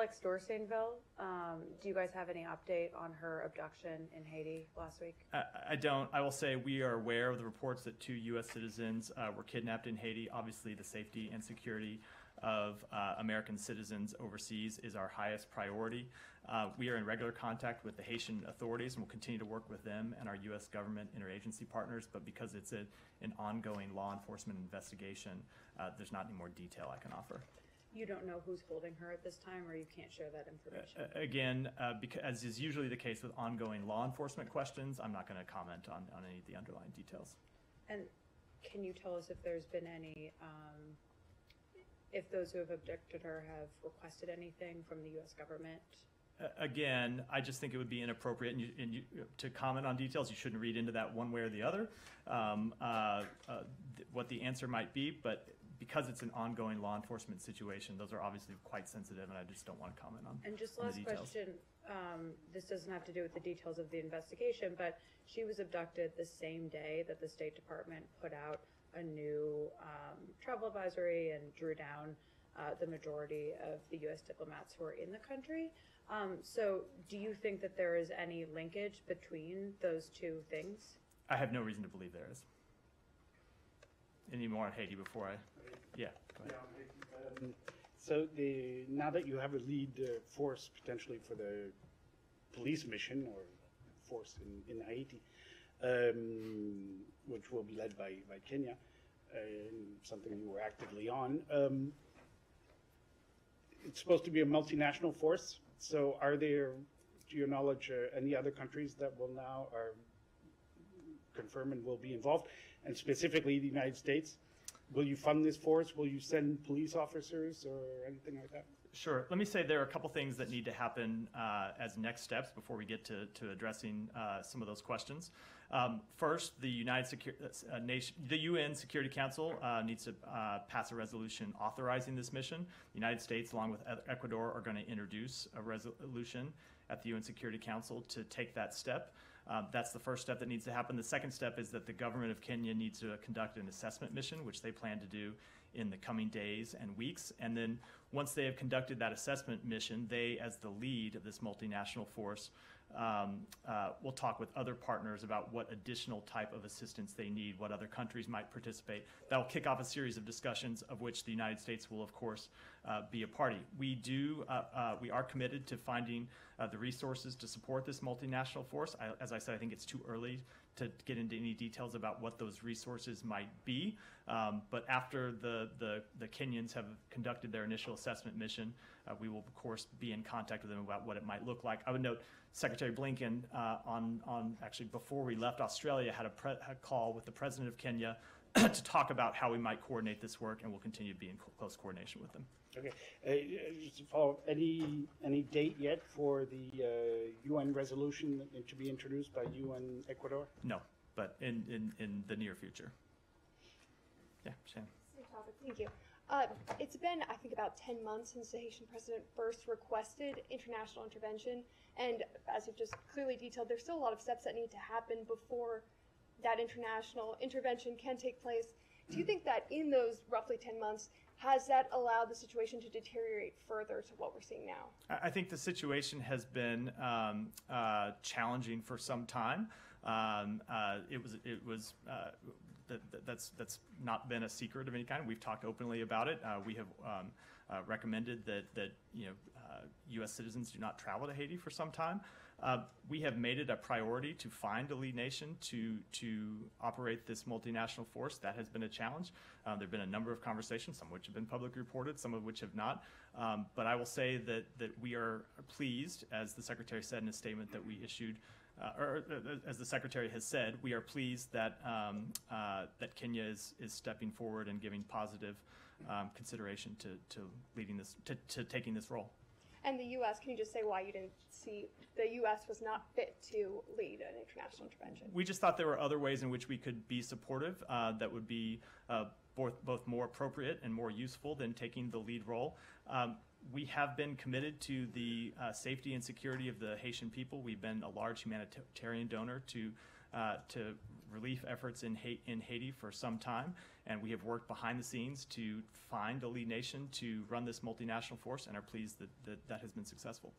Alex Dorsainville, do you guys have any update on her abduction in Haiti last week? I don't. I will say we are aware of the reports that 2 U.S. citizens were kidnapped in Haiti. Obviously, the safety and security of American citizens overseas is our highest priority. We are in regular contact with the Haitian authorities and will continue to work with them and our U.S. government interagency partners, but because it's an ongoing law enforcement investigation, there's not any more detail I can offer. You don't know who's holding her at this time, or you can't share that information? Again, because, as is usually the case with ongoing law enforcement questions, I'm not going to comment on any of the underlying details. And can you tell us if there's been any, if those who have abducted her have requested anything from the U.S. government? Again, I just think it would be inappropriate to comment on details. You shouldn't read into that one way or the other, what the answer might be, but because it's an ongoing law enforcement situation, those are obviously quite sensitive, and I just don't want to comment on. And just last question, this doesn't have to do with the details of the investigation, but she was abducted the same day that the State Department put out a new travel advisory and drew down the majority of the U.S. diplomats who are in the country. So do you think that there is any linkage between those two things? I have no reason to believe there is. Any more on Haiti before I... Yeah, go ahead. So now that you have a lead force potentially for the police mission or force in Haiti, which will be led by Kenya, something you were actively on, it's supposed to be a multinational force. So are there, to your knowledge, any other countries that will now are confirm and will be involved? And specifically the United States, will you fund this force? Will you send police officers or anything like that? Sure. Let me say there are a couple things that need to happen as next steps before we get to addressing some of those questions. First, the UN Security Council needs to pass a resolution authorizing this mission. The United States, along with Ecuador, are going to introduce a resolution at the UN Security Council to take that step. That's the first step that needs to happen. The second step is that the government of Kenya needs to conduct an assessment mission, which they plan to do in the coming days and weeks. And then once they have conducted that assessment mission, they, as the lead of this multinational force, will talk with other partners about what additional type of assistance they need, what other countries might participate. That will kick off a series of discussions of which the United States will, of course, be a party. We are committed to finding the resources to support this multinational force. As I said, I think it's too early to get into any details about what those resources might be. But after the Kenyans have conducted their initial assessment mission, we will, of course, be in contact with them about what it might look like. I would note Secretary Blinken, actually before we left Australia, had a call with the President of Kenya to talk about how we might coordinate this work, and we'll continue to be in close coordination with them. Okay. Just to follow up, any date yet for the UN resolution to be introduced by you and Ecuador? No, but in the near future. Yeah, Shannon. Thank you. It's been, I think, about 10 months since the Haitian president first requested international intervention, and as you've just clearly detailed, there's still a lot of steps that need to happen before that international intervention can take place. Do you think that in those roughly 10 months, has that allowed the situation to deteriorate further to what we're seeing now? I think the situation has been challenging for some time. That's not been a secret of any kind. We've talked openly about it. We have recommended that U.S. citizens do not travel to Haiti for some time. We have made it a priority to find a lead nation to operate this multinational force. That has been a challenge. There have been a number of conversations, some of which have been publicly reported, some of which have not. But I will say that we are pleased, as the Secretary said in a statement that we issued, or as the Secretary has said, we are pleased that that Kenya is stepping forward and giving positive consideration to leading this, to taking this role. And the U.S., can you just say why you didn't see the U.S. was not fit to lead an international intervention? We just thought there were other ways in which we could be supportive that would be both more appropriate and more useful than taking the lead role. We have been committed to the safety and security of the Haitian people. We've been a large humanitarian donor to relief efforts in Haiti for some time, And we have worked behind the scenes to find a lead nation to run this multinational force and are pleased that that has been successful.